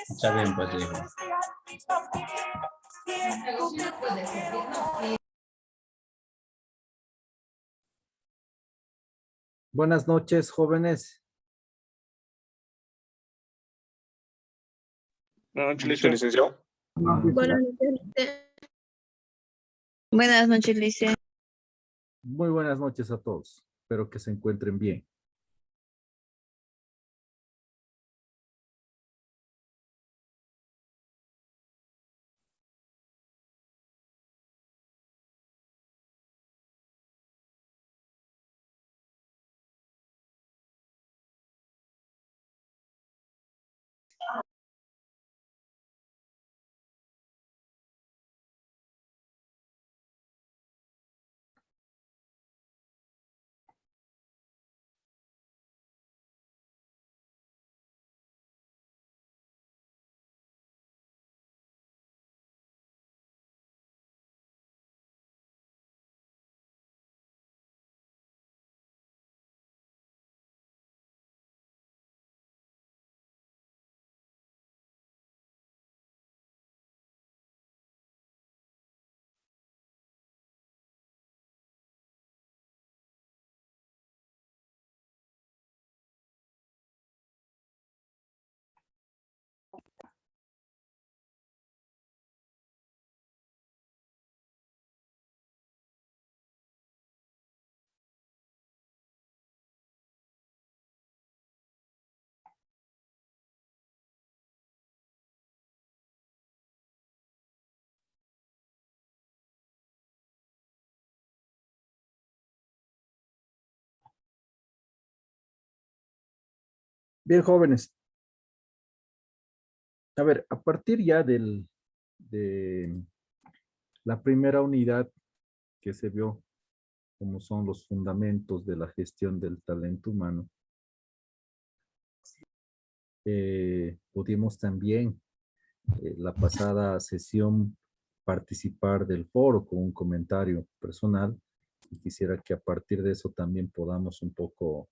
Está bien, pues, hijo. Buenas noches, jóvenes. Buenas noches, licenciado. Buenas noches. Buenas noches, licenciado. Muy buenas noches a todos. Espero que se encuentren bien. Bien, jóvenes. A ver, a partir ya de la primera unidad que se vio, como son los fundamentos de la gestión del talento humano, pudimos también la pasada sesión participar del foro con un comentario personal y quisiera que a partir de eso también podamos un poco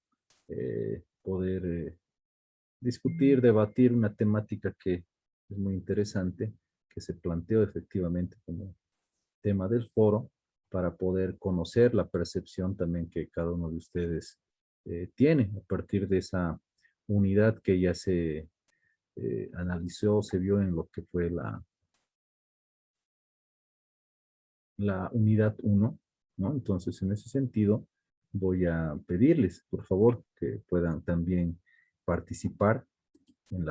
poder discutir, debatir una temática que es muy interesante, que se planteó efectivamente como tema del foro para poder conocer la percepción también que cada uno de ustedes tiene a partir de esa unidad que ya se analizó, se vio en lo que fue la unidad uno, ¿no? Entonces, en ese sentido, voy a pedirles, por favor, que puedan también participar en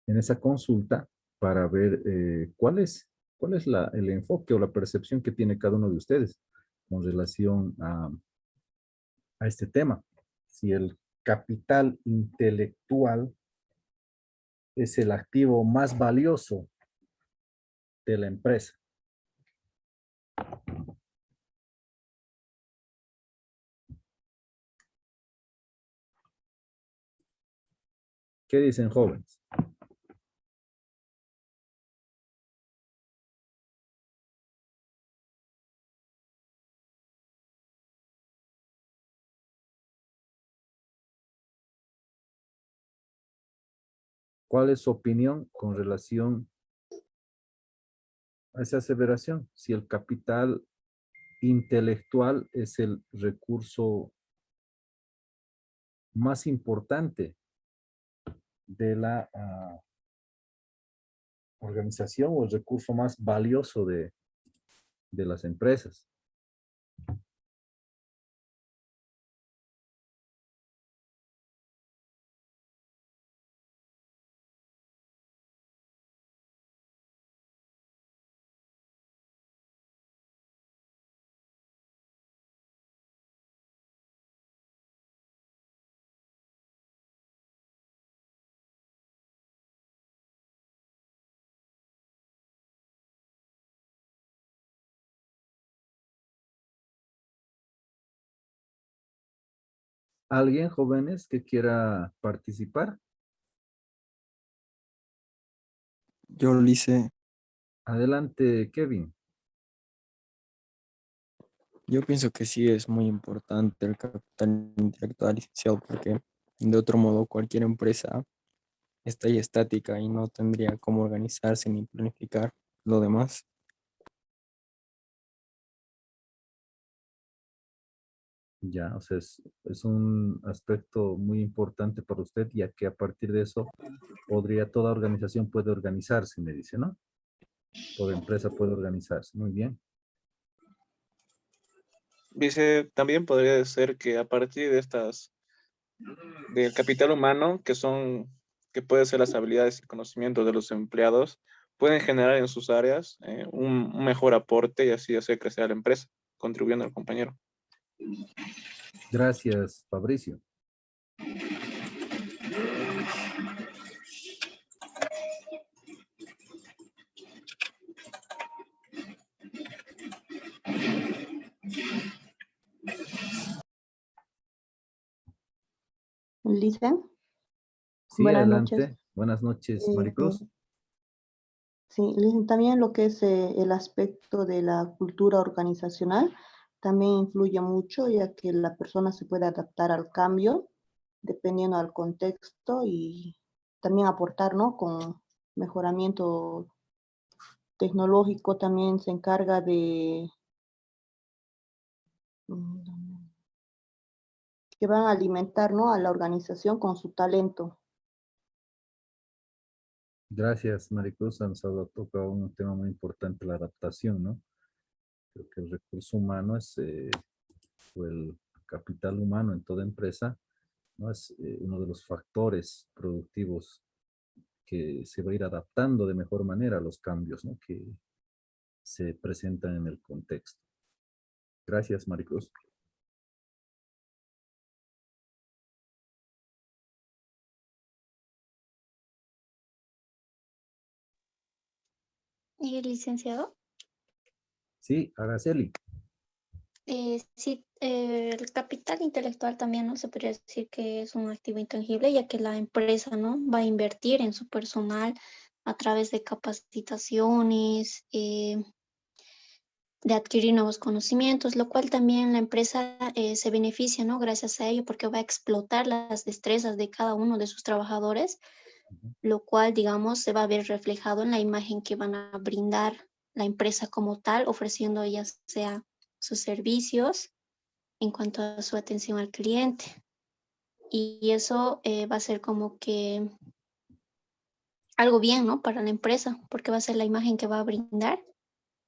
en esa consulta para ver cuál es el enfoque o la percepción que tiene cada uno de ustedes con relación a este tema. Si el capital intelectual es el activo más valioso de la empresa. ¿Qué dicen, jóvenes? ¿Cuál es su opinión con relación a esa aseveración? Si el capital intelectual es el recurso más importante de la organización o el recurso más valioso de las empresas. ¿Alguien, jóvenes, que quiera participar? Yo lo hice. Adelante, Kevin. Yo pienso que sí es muy importante el capital intelectual, licenciado, porque de otro modo cualquier empresa estaría estática y no tendría cómo organizarse ni planificar lo demás. Ya, o sea, es un aspecto muy importante para usted, ya que a partir de eso toda organización puede organizarse, me dice, ¿no? Toda empresa puede organizarse. Muy bien. Dice, también podría ser que a partir de del capital humano, que puede ser las habilidades y conocimientos de los empleados, pueden generar en sus áreas un mejor aporte y así hacer crecer a la empresa, contribuyendo al compañero. Gracias, Fabricio. Lisa, Sí, buenas noches. adelante. Buenas noches, Maricruz. Sí, Lisa, también lo que es el aspecto de la cultura organizacional también influye mucho, ya que la persona se puede adaptar al cambio dependiendo del contexto y también aportar, ¿no? Con mejoramiento tecnológico también se encarga de que van a alimentar, ¿no? A la organización con su talento. Gracias, Maricruz. Nos ha tocado un tema muy importante, la adaptación, ¿no? Creo que el recurso humano es, o el capital humano en toda empresa, ¿no? Es uno de los factores productivos que se va a ir adaptando de mejor manera a los cambios, ¿no? Que se presentan en el contexto. Gracias, Maricruz. ¿Y el licenciado? Sí, Araceli. Sí, el capital intelectual también, ¿no? Se podría decir que es un activo intangible, ya que la empresa, ¿no? Va a invertir en su personal a través de capacitaciones, de adquirir nuevos conocimientos, lo cual también la empresa se beneficia, ¿no? Gracias a ello, porque va a explotar las destrezas de cada uno de sus trabajadores, lo cual, digamos, se va a ver reflejado en la imagen que van a brindar la empresa como tal, ofreciendo ya sea sus servicios en cuanto a su atención al cliente. Y eso va a ser como que algo bien, ¿no? Para la empresa, porque va a ser la imagen que va a brindar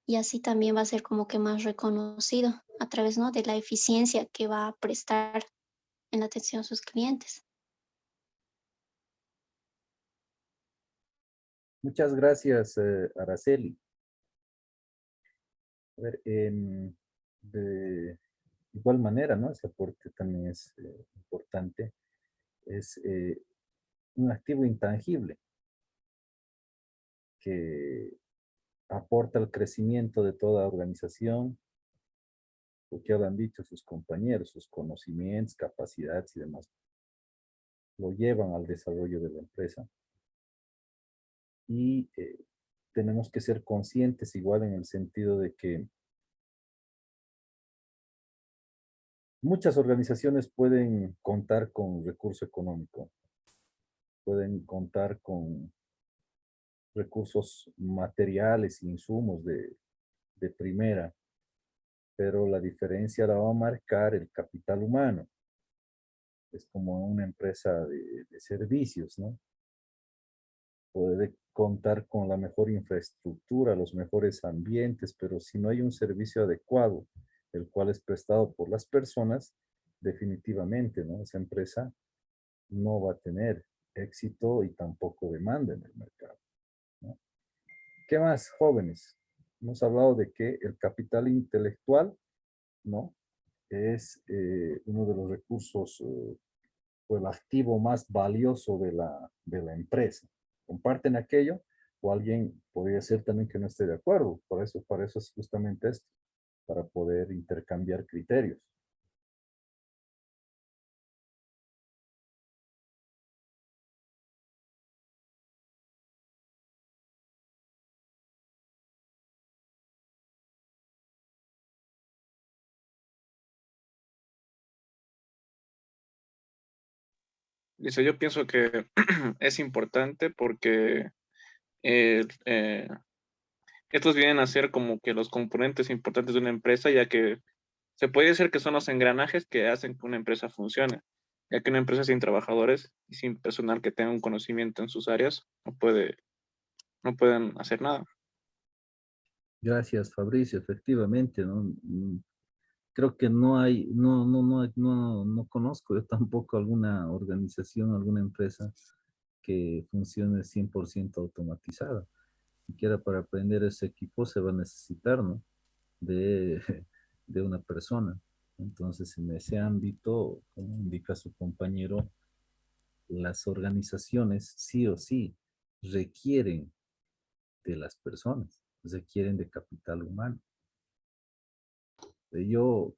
y así también va a ser como que más reconocido a través, ¿no? De la eficiencia que va a prestar en la atención a sus clientes. Muchas gracias, Araceli. A ver, de igual manera, ¿no? Ese aporte también es importante. Es un activo intangible que aporta al crecimiento de toda organización, lo que han dicho sus compañeros, sus conocimientos, capacidades y demás, lo llevan al desarrollo de la empresa. Y tenemos que ser conscientes igual en el sentido de que muchas organizaciones pueden contar con recurso económico, pueden contar con recursos materiales, insumos de primera, pero la diferencia la va a marcar el capital humano. Es como una empresa de servicios, ¿no? Puede contar con la mejor infraestructura, los mejores ambientes, pero si no hay un servicio adecuado, el cual es prestado por las personas, definitivamente, ¿no? Esa empresa no va a tener éxito y tampoco demanda en el mercado, ¿no? ¿Qué más, jóvenes? Hemos hablado de que el capital intelectual, ¿no? Es uno de los recursos o el activo más valioso de la empresa. ¿Comparten aquello? O alguien podría ser también que no esté de acuerdo. Para eso es justamente esto, para poder intercambiar criterios. Dice, yo pienso que es importante porque eh, eh, estos vienen a ser como que los componentes importantes de una empresa, ya que se puede decir que son los engranajes que hacen que una empresa funcione, ya que una empresa sin trabajadores y sin personal que tenga un conocimiento en sus áreas no pueden hacer nada. Gracias, Fabricio. Efectivamente, ¿no? Creo que no hay, no conozco yo tampoco alguna organización, alguna empresa que funcione 100% automatizada. Siquiera para aprender ese equipo se va a necesitar, ¿no? De, de una persona. Entonces, en ese ámbito, como indica su compañero, las organizaciones sí o sí requieren de las personas, requieren de capital humano.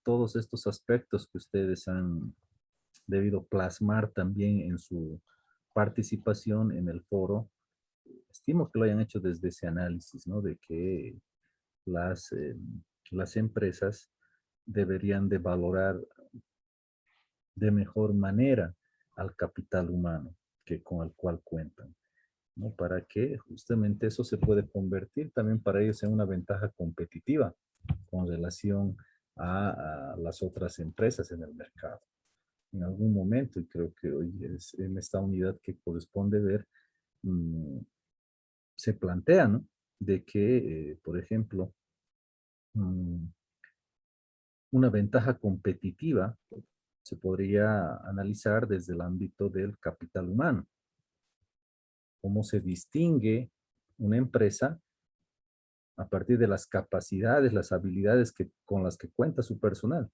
Todos estos aspectos que ustedes han debido plasmar también en su participación en el foro, estimo que lo hayan hecho desde ese análisis, ¿no? De que las, eh, las empresas deberían de valorar de mejor manera al capital humano que con el cual cuentan, ¿no? Para que justamente eso se puede convertir también para ellos en una ventaja competitiva con relación a las otras empresas en el mercado. En algún momento, y creo que hoy es en esta unidad que corresponde ver, se plantea, ¿no? De que, por ejemplo, una ventaja competitiva se podría analizar desde el ámbito del capital humano. ¿Cómo se distingue una empresa a partir de las capacidades, las habilidades con las que cuenta su personal?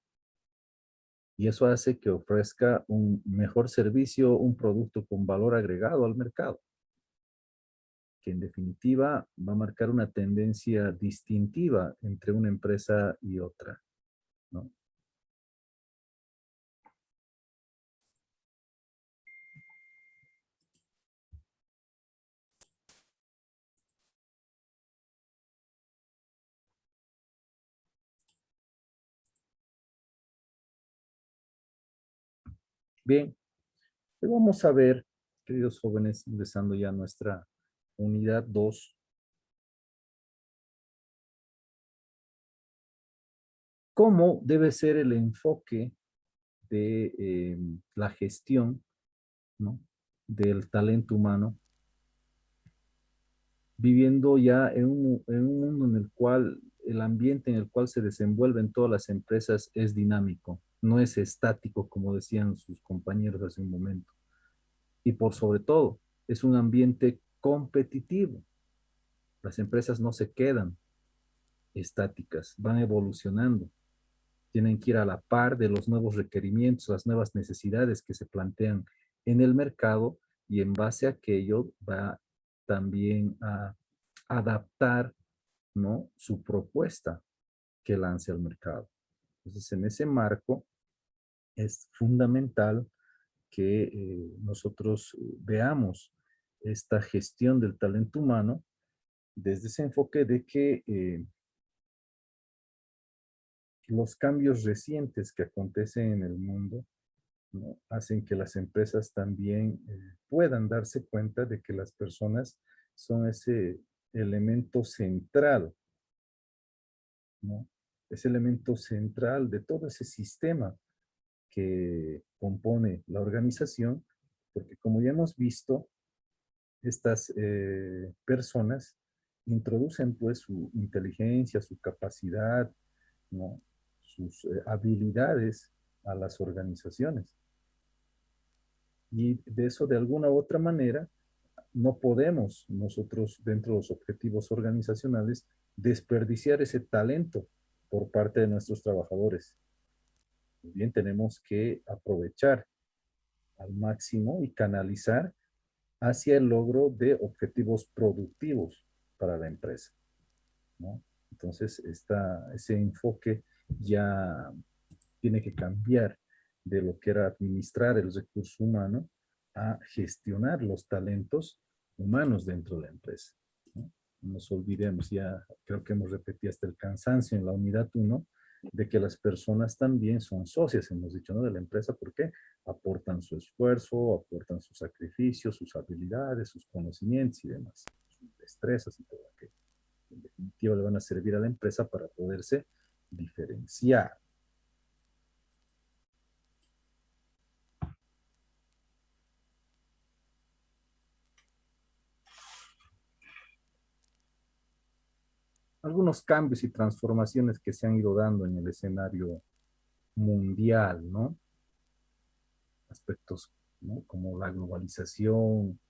Y eso hace que ofrezca un mejor servicio, un producto con valor agregado al mercado, que en definitiva va a marcar una tendencia distintiva entre una empresa y otra, ¿no? Bien, hoy vamos a ver, queridos jóvenes, ingresando ya a nuestra unidad 2, cómo debe ser el enfoque de la gestión, ¿no?, del talento humano, viviendo ya en un mundo en el cual el ambiente en el cual se desenvuelven todas las empresas es dinámico, no es estático, como decían sus compañeros hace un momento. Y por sobre todo, es un ambiente competitivo. Las empresas no se quedan estáticas, van evolucionando. Tienen que ir a la par de los nuevos requerimientos, las nuevas necesidades que se plantean en el mercado, y en base a aquello va también a adaptar, ¿no?, su propuesta que lance al mercado. Entonces, en ese marco es fundamental que nosotros veamos esta gestión del talento humano desde ese enfoque de que los cambios recientes que acontecen en el mundo, ¿no?, hacen que las empresas también puedan darse cuenta de que las personas son ese elemento central, ¿no? Ese elemento central de todo ese sistema que compone la organización, porque como ya hemos visto, estas personas introducen pues su inteligencia, su capacidad, ¿no?, sus habilidades a las organizaciones. Y de eso, de alguna u otra manera, no podemos nosotros, dentro de los objetivos organizacionales, desperdiciar ese talento por parte de nuestros trabajadores. Bien, tenemos que aprovechar al máximo y canalizar hacia el logro de objetivos productivos para la empresa, ¿no? Entonces, ese enfoque ya tiene que cambiar de lo que era administrar el recurso humano a gestionar los talentos humanos dentro de la empresa, ¿no? No nos olvidemos, ya creo que hemos repetido hasta el cansancio en la unidad 1, de que las personas también son socias, hemos dicho, ¿no?, de la empresa, porque aportan su esfuerzo, aportan sus sacrificios, sus habilidades, sus conocimientos y demás, sus destrezas y todo aquello. En definitiva, le van a servir a la empresa para poderse diferenciar. Algunos cambios y transformaciones que se han ido dando en el escenario mundial, ¿no? Aspectos, ¿no?, como la globalización,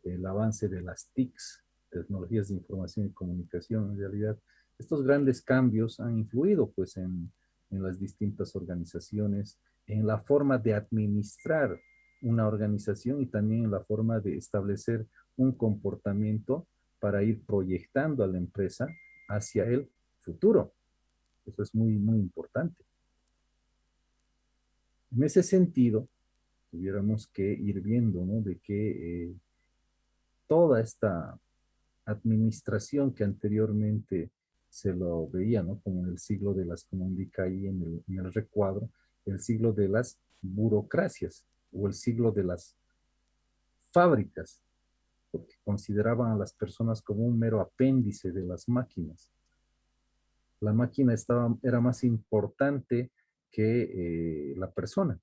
el avance de las TICs, tecnologías de información y comunicación. En realidad, estos grandes cambios han influido pues en las distintas organizaciones, en la forma de administrar una organización y también en la forma de establecer un comportamiento para ir proyectando a la empresa hacia el futuro. Eso es muy, muy importante. En ese sentido, tuviéramos que ir viendo, ¿no?, de que toda esta administración que anteriormente se lo veía, ¿no?, como en el siglo de las, como indica ahí en el recuadro, el siglo de las burocracias o el siglo de las fábricas, porque consideraban a las personas como un mero apéndice de las máquinas. La máquina era más importante que la persona.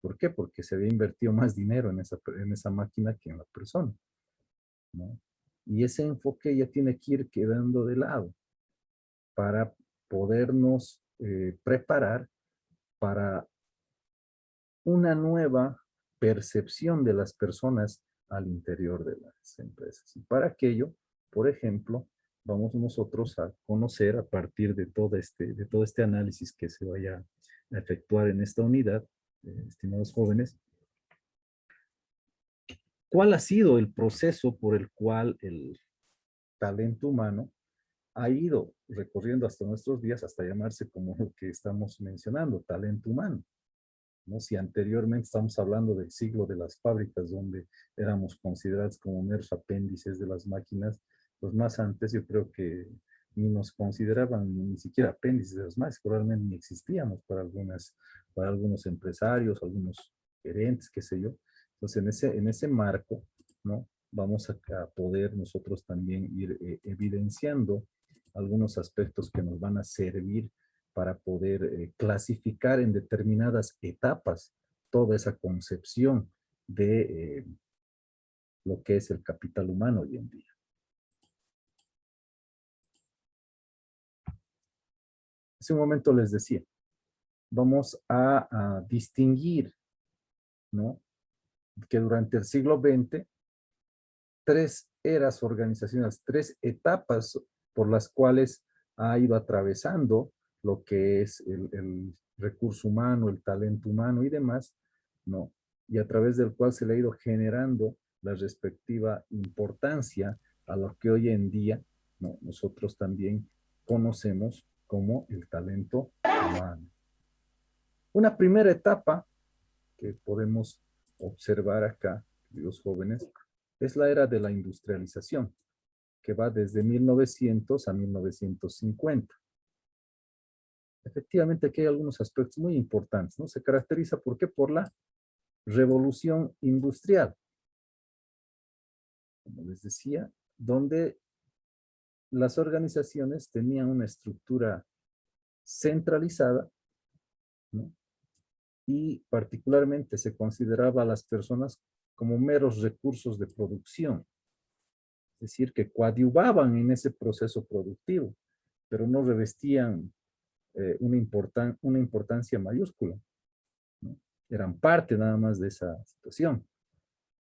¿Por qué? Porque se había invertido más dinero en esa máquina que en la persona, ¿no? Y ese enfoque ya tiene que ir quedando de lado para podernos preparar para una nueva percepción de las personas al interior de las empresas. Y para aquello, por ejemplo, vamos nosotros a conocer a partir de todo este análisis que se vaya a efectuar en esta unidad, estimados jóvenes, ¿cuál ha sido el proceso por el cual el talento humano ha ido recorriendo hasta nuestros días, hasta llamarse como lo que estamos mencionando, talento humano? ¿No? Si anteriormente estamos hablando del siglo de las fábricas, donde éramos considerados como meros apéndices de las máquinas, pues más antes yo creo que ni nos consideraban ni siquiera apéndices de las máquinas, probablemente ni existíamos para algunos empresarios, algunos gerentes, qué sé yo. Entonces, en ese marco, ¿no? Vamos a poder nosotros también ir evidenciando algunos aspectos que nos van a servir para poder clasificar en determinadas etapas toda esa concepción de lo que es el capital humano hoy en día. Hace un momento les decía, vamos a distinguir, ¿no? Que durante el siglo XX, 3 eras organizacionales, 3 etapas por las cuales ha ido atravesando lo que es el recurso humano, el talento humano y demás, ¿no? Y a través del cual se le ha ido generando la respectiva importancia a lo que hoy en día, ¿no? Nosotros también conocemos como el talento humano. Una primera etapa que podemos observar acá, los jóvenes, es la era de la industrialización, que va desde 1900 a 1950. Efectivamente, aquí hay algunos aspectos muy importantes, ¿no? Se caracteriza, ¿por qué? Por la revolución industrial. Como les decía, donde las organizaciones tenían una estructura centralizada, ¿no? Y particularmente se consideraba a las personas como meros recursos de producción. Es decir, que coadyuvaban en ese proceso productivo, pero no revestían una importancia mayúscula, ¿no? Eran parte nada más de esa situación.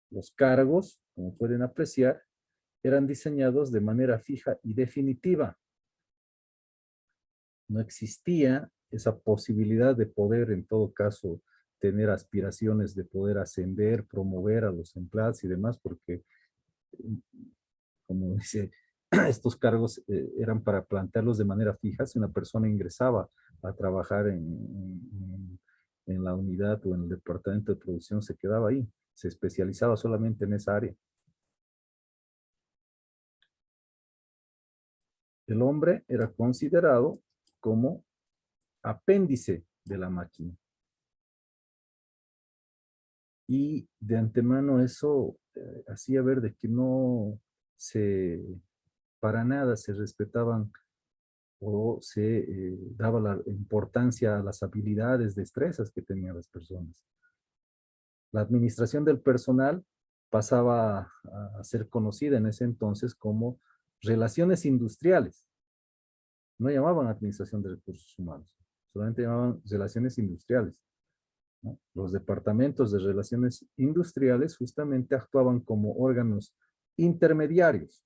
Los cargos, como pueden apreciar, eran diseñados de manera fija y definitiva. No existía esa posibilidad de poder, en todo caso, tener aspiraciones de poder ascender, promover a los empleados y demás, porque, como dice, estos cargos eran para plantearlos de manera fija. Si una persona ingresaba a trabajar en la unidad o en el departamento de producción, se quedaba ahí, se especializaba solamente en esa área. El hombre era considerado como apéndice de la máquina. Y de antemano eso hacía ver de que no para nada se respetaban o se daba la importancia a las habilidades, destrezas que tenían las personas. La administración del personal pasaba a ser conocida en ese entonces como relaciones industriales. No llamaban administración de recursos humanos, solamente llamaban relaciones industriales, ¿no? Los departamentos de relaciones industriales justamente actuaban como órganos intermediarios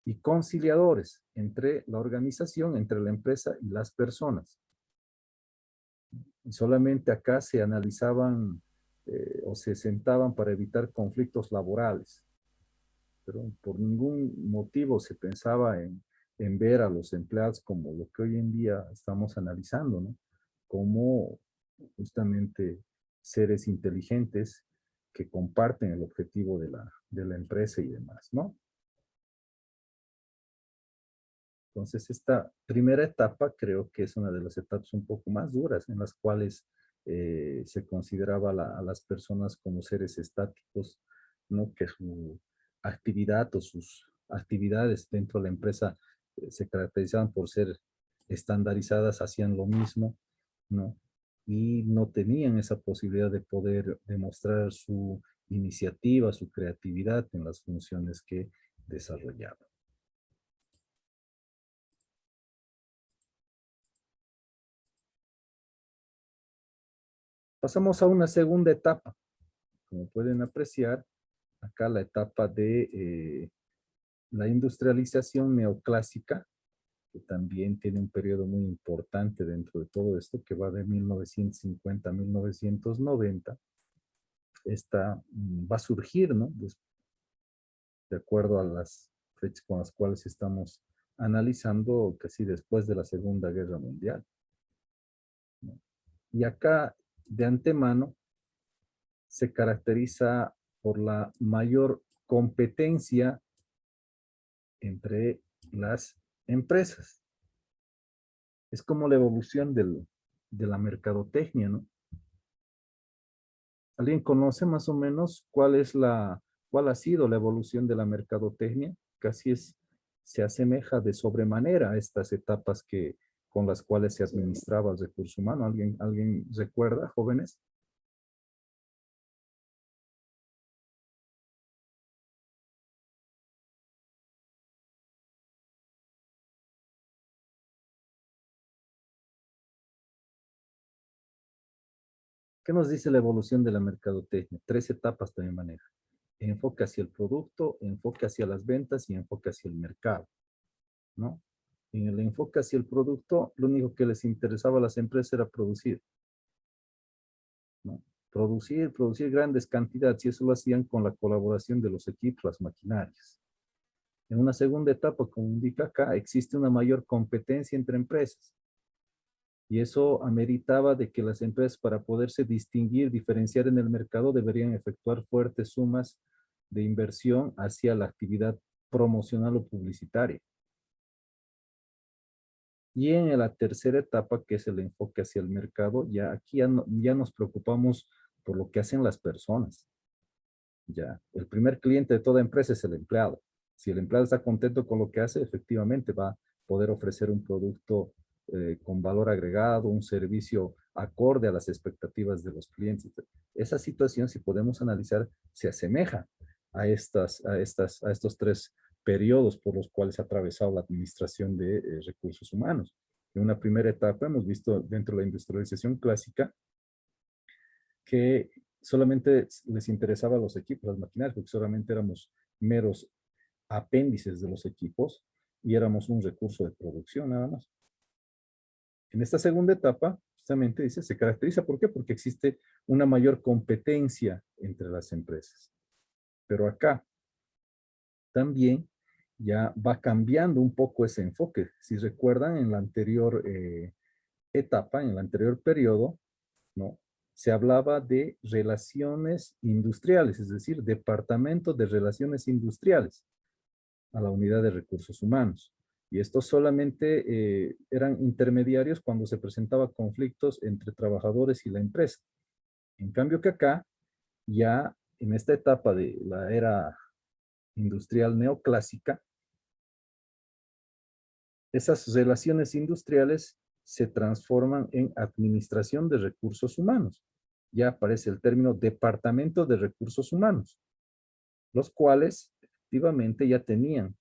y conciliadores entre la organización, entre la empresa y las personas. Y solamente acá se analizaban o se sentaban para evitar conflictos laborales. Pero por ningún motivo se pensaba en ver a los empleados como lo que hoy en día estamos analizando, ¿no? Como justamente seres inteligentes que comparten el objetivo de la empresa y demás, ¿no? Entonces, esta primera etapa creo que es una de las etapas un poco más duras en las cuales se consideraba a las personas como seres estáticos, ¿no? Que su actividad o sus actividades dentro de la empresa se caracterizaban por ser estandarizadas, hacían lo mismo, ¿no? Y no tenían esa posibilidad de poder demostrar su iniciativa, su creatividad en las funciones que desarrollaba. Pasamos a una segunda etapa. Como pueden apreciar, acá la etapa de la industrialización neoclásica, que también tiene un periodo muy importante dentro de todo esto, que va de 1950 a 1990. Esta va a surgir, ¿no? De acuerdo a las fechas con las cuales estamos analizando, casi después de la Segunda Guerra Mundial, ¿no? Y acá, de antemano, se caracteriza por la mayor competencia entre las empresas. Es como la evolución de la mercadotecnia, ¿no? ¿Alguien conoce más o menos cuál ha sido la evolución de la mercadotecnia? Casi se asemeja de sobremanera a estas etapas con las cuales se administraba el recurso humano. ¿Alguien recuerda, jóvenes? ¿Qué nos dice la evolución de la mercadotecnia? 3 etapas también maneja. Enfoque hacia el producto, enfoque hacia las ventas y enfoque hacia el mercado, ¿no? En el enfoque hacia el producto, lo único que les interesaba a las empresas era producir, ¿no? Producir grandes cantidades, y eso lo hacían con la colaboración de los equipos, las maquinarias. En una segunda etapa, como indica acá, existe una mayor competencia entre empresas. Y eso ameritaba de que las empresas, para poderse distinguir, diferenciar en el mercado, deberían efectuar fuertes sumas de inversión hacia la actividad promocional o publicitaria. Y en la tercera etapa, que es el enfoque hacia el mercado, ya nos preocupamos por lo que hacen las personas. Ya, el primer cliente de toda empresa es el empleado. Si el empleado está contento con lo que hace, efectivamente va a poder ofrecer un producto con valor agregado, un servicio acorde a las expectativas de los clientes. Esa situación, si podemos analizar, se asemeja a estos 3 periodos por los cuales ha atravesado la administración de recursos humanos. En una primera etapa hemos visto dentro de la industrialización clásica que solamente les interesaba a los equipos, las maquinarias, porque solamente éramos meros apéndices de los equipos y éramos un recurso de producción nada más. En esta segunda etapa, justamente dice, se caracteriza, ¿por qué? Porque existe una mayor competencia entre las empresas. Pero acá también ya va cambiando un poco ese enfoque. Si recuerdan, en la anterior etapa, en el anterior periodo, ¿no? Se hablaba de relaciones industriales, es decir, departamento de relaciones industriales a la unidad de recursos humanos. Y estos solamente eran intermediarios cuando se presentaban conflictos entre trabajadores y la empresa. En cambio que acá, ya en esta etapa de la era industrial neoclásica, esas relaciones industriales se transforman en administración de recursos humanos. Ya aparece el término departamento de recursos humanos, los cuales efectivamente ya tenían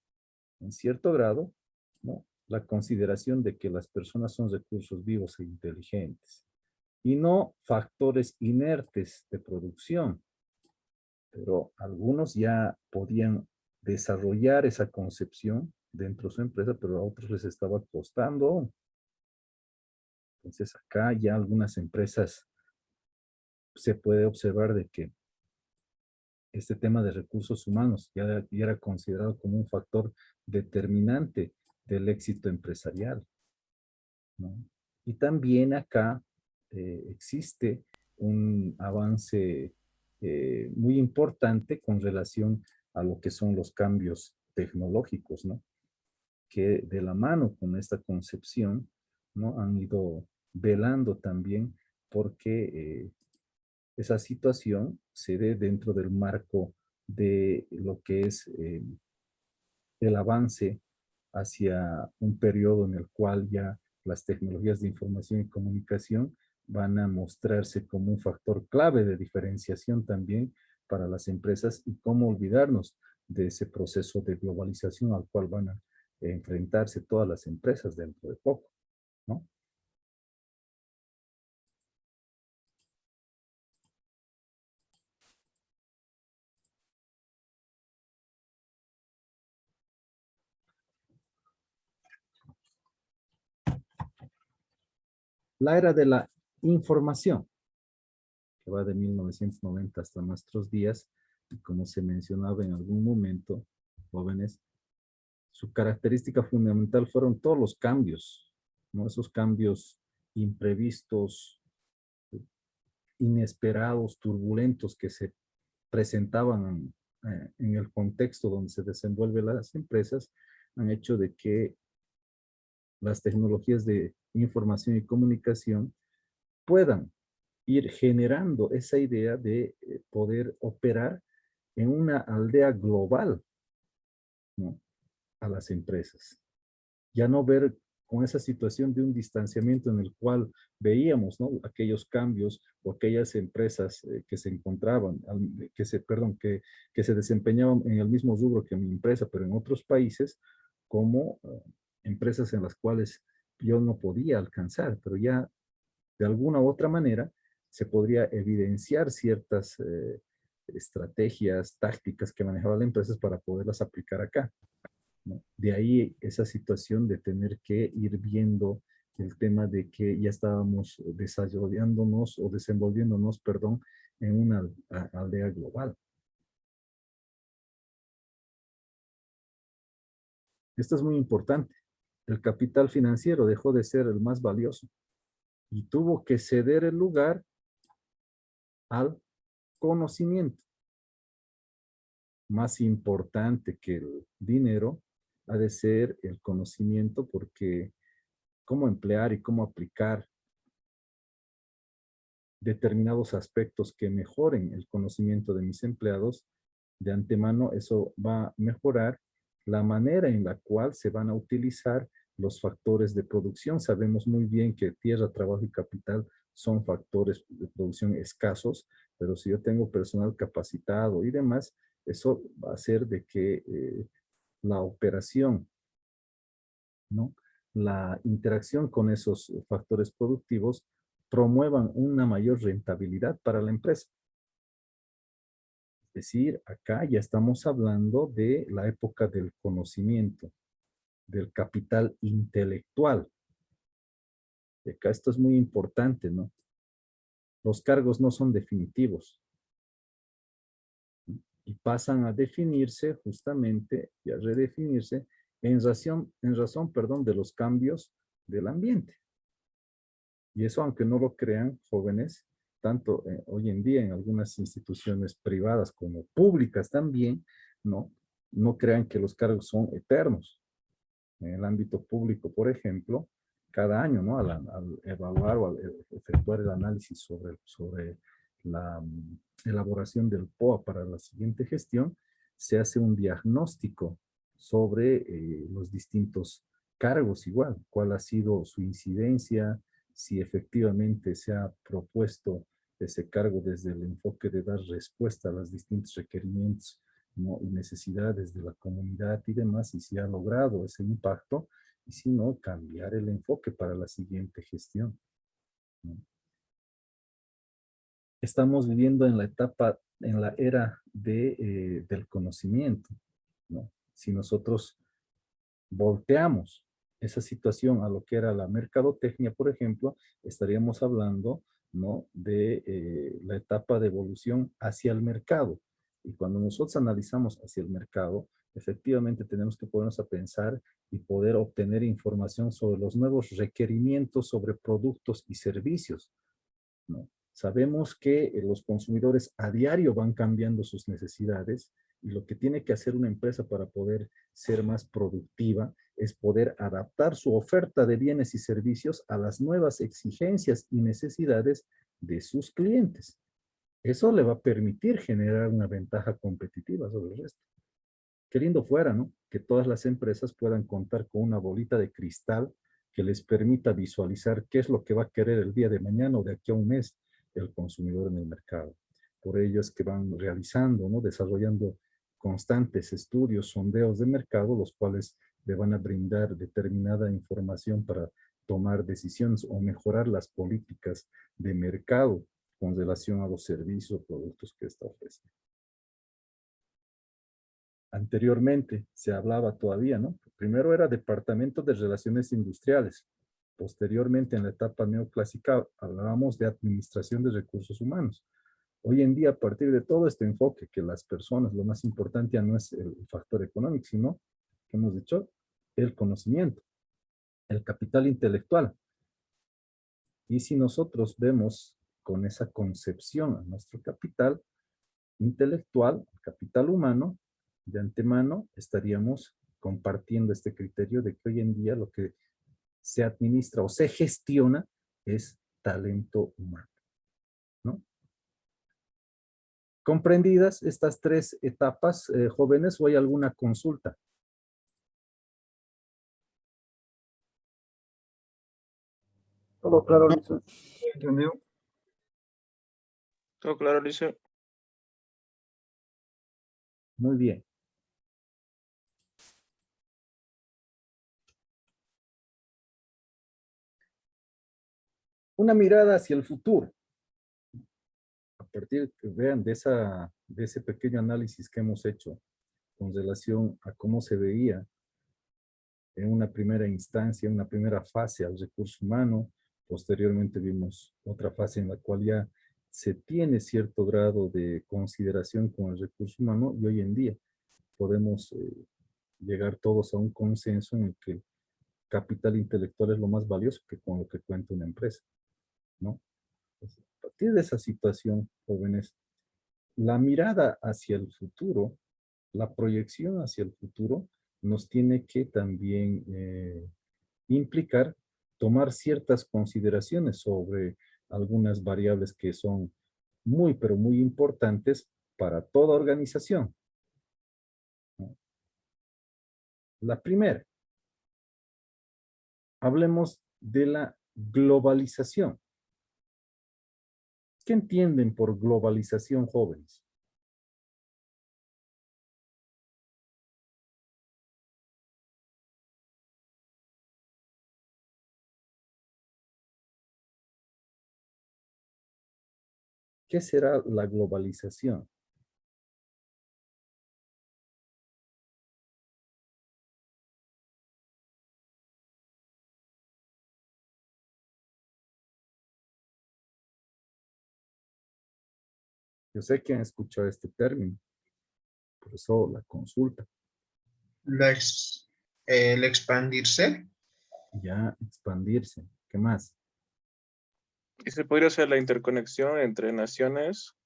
en cierto grado, ¿no?, la consideración de que las personas son recursos vivos e inteligentes y no factores inertes de producción. Pero algunos ya podían desarrollar esa concepción dentro de su empresa, pero a otros les estaba costando. Entonces acá ya algunas empresas se puede observar de que este tema de recursos humanos ya era considerado como un factor determinante del éxito empresarial, ¿no? Y también acá existe un avance muy importante con relación a lo que son los cambios tecnológicos, ¿no?, que de la mano con esta concepción, ¿no?, han ido velando también porque esa situación se dé dentro del marco de lo que es el avance hacia un periodo en el cual ya las tecnologías de información y comunicación van a mostrarse como un factor clave de diferenciación también para las empresas y cómo olvidarnos de ese proceso de globalización al cual van a enfrentarse todas las empresas dentro de poco, ¿no? La era de la información, que va de 1990 hasta nuestros días, y como se mencionaba en algún momento, jóvenes, su característica fundamental fueron todos los cambios, ¿no? Esos cambios imprevistos, inesperados, turbulentos que se presentaban en el contexto donde se desenvuelven las empresas, han hecho de que las tecnologías de información y comunicación puedan ir generando esa idea de poder operar en una aldea global, ¿no? A las empresas. Ya no ver con esa situación de un distanciamiento en el cual veíamos, ¿no? Aquellos cambios o aquellas empresas que se encontraban, que se desempeñaban en el mismo rubro que mi empresa, pero en otros países, como empresas en las cuales yo no podía alcanzar, pero ya de alguna u otra manera se podría evidenciar ciertas estrategias, tácticas que manejaba la empresa para poderlas aplicar acá, ¿no? De ahí esa situación de tener que ir viendo el tema de que ya estábamos desarrollándonos o desenvolviéndonos, perdón, en una aldea global. Esto es muy importante. El capital financiero dejó de ser el más valioso y tuvo que ceder el lugar al conocimiento. Más importante que el dinero ha de ser el conocimiento, porque cómo emplear y cómo aplicar determinados aspectos que mejoren el conocimiento de mis empleados, de antemano eso va a mejorar la manera en la cual se van a utilizar los factores de producción. Sabemos muy bien que tierra, trabajo y capital son factores de producción escasos, pero si yo tengo personal capacitado y demás, eso va a hacer de que la operación, ¿no? La interacción con esos factores productivos promuevan una mayor rentabilidad para la empresa. Es decir, acá ya estamos hablando de la época del conocimiento, del capital intelectual. Y acá esto es muy importante, ¿no? Los cargos no son definitivos, ¿no? Y pasan a definirse justamente y a redefinirse en razón, perdón, de los cambios del ambiente. Y eso, aunque no lo crean, jóvenes, tanto hoy en día en algunas instituciones privadas como públicas también, ¿no? No crean que los cargos son eternos. En el ámbito público, por ejemplo, cada año, ¿no? Al evaluar o al efectuar el análisis sobre la elaboración del POA para la siguiente gestión, se hace un diagnóstico sobre los distintos cargos igual, cuál ha sido su incidencia, si efectivamente se ha propuesto ese cargo desde el enfoque de dar respuesta a los distintos requerimientos, ¿no? Y necesidades de la comunidad y demás, y si ha logrado ese impacto, y si no, cambiar el enfoque para la siguiente gestión, ¿no? Estamos viviendo en la etapa, en la era del conocimiento, ¿no? Si nosotros volteamos esa situación a lo que era la mercadotecnia, por ejemplo, estaríamos hablando, ¿no? De la etapa de evolución hacia el mercado. Y cuando nosotros analizamos hacia el mercado, efectivamente tenemos que ponernos a pensar y poder obtener información sobre los nuevos requerimientos sobre productos y servicios, ¿no? Sabemos que los consumidores a diario van cambiando sus necesidades y lo que tiene que hacer una empresa para poder ser más productiva es poder adaptar su oferta de bienes y servicios a las nuevas exigencias y necesidades de sus clientes. Eso le va a permitir generar una ventaja competitiva sobre el resto. Qué lindo fuera, ¿no? Que todas las empresas puedan contar con una bolita de cristal que les permita visualizar qué es lo que va a querer el día de mañana o de aquí a un mes el consumidor en el mercado. Por ello es que van realizando, ¿no? Desarrollando constantes estudios, sondeos de mercado, los cuales le van a brindar determinada información para tomar decisiones o mejorar las políticas de mercado con relación a los servicios o productos que ésta ofrece. Anteriormente se hablaba todavía, ¿no? Primero era Departamento de Relaciones Industriales. Posteriormente, en la etapa neoclásica, hablábamos de Administración de Recursos Humanos. Hoy en día, a partir de todo este enfoque, que las personas, lo más importante ya no es el factor económico, sino, que hemos dicho, el conocimiento, el capital intelectual. Y si nosotros vemos con esa concepción a nuestro capital intelectual, capital humano, de antemano estaríamos compartiendo este criterio de que hoy en día lo que se administra o se gestiona es talento humano, ¿no? Comprendidas estas tres etapas, jóvenes, ¿o hay alguna consulta? Todo claro, listo. ¿Entendió? ¿Todo claro, Alicia? Muy bien. Una mirada hacia el futuro. A partir, vean, de ese pequeño análisis que hemos hecho con relación a cómo se veía en una primera instancia, en una primera fase al recurso humano. Posteriormente vimos otra fase en la cual ya se tiene cierto grado de consideración con el recurso humano y hoy en día podemos llegar todos a un consenso en el que el capital intelectual es lo más valioso que con lo que cuenta una empresa, ¿no? Entonces, a partir de esa situación, jóvenes, la mirada hacia el futuro, la proyección hacia el futuro, nos tiene que también implicar tomar ciertas consideraciones sobre algunas variables que son muy, pero muy importantes para toda organización, ¿no? La primera, hablemos de la globalización. ¿Qué entienden por globalización, jóvenes? ¿Qué será la globalización? Yo sé que han escuchado este término, por eso la consulta. El expandirse. Ya, expandirse. ¿Qué más? Y se podría hacer la interconexión entre naciones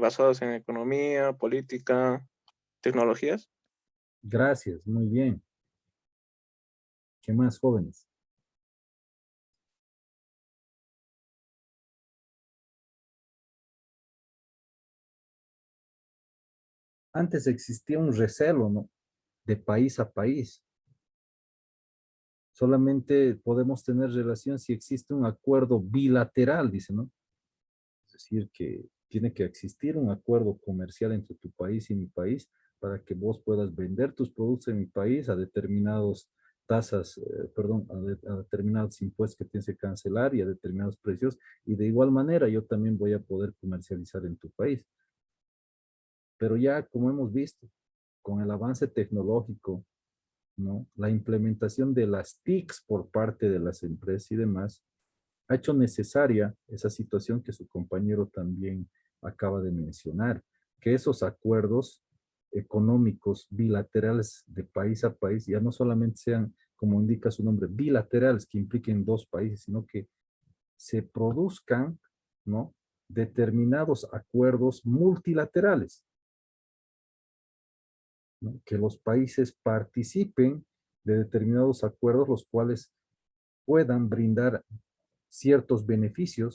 basadas en economía, política, tecnologías. Gracias, muy bien. ¿Qué más, jóvenes? Antes existía un recelo, ¿no? De país a país. Solamente podemos tener relación si existe un acuerdo bilateral, dice, ¿no? Es decir, que tiene que existir un acuerdo comercial entre tu país y mi país para que vos puedas vender tus productos en mi país a determinados tasas, perdón, a determinados impuestos que tienes que cancelar y a determinados precios. Y de igual manera yo también voy a poder comercializar en tu país. Pero ya, como hemos visto, con el avance tecnológico, ¿no? La implementación de las TICs por parte de las empresas y demás, ha hecho necesaria esa situación que su compañero también acaba de mencionar, que esos acuerdos económicos bilaterales de país a país ya no solamente sean, como indica su nombre, bilaterales, que impliquen dos países, sino que se produzcan, ¿no? Determinados acuerdos multilaterales, ¿no? Que los países participen de determinados acuerdos, los cuales puedan brindar ciertos beneficios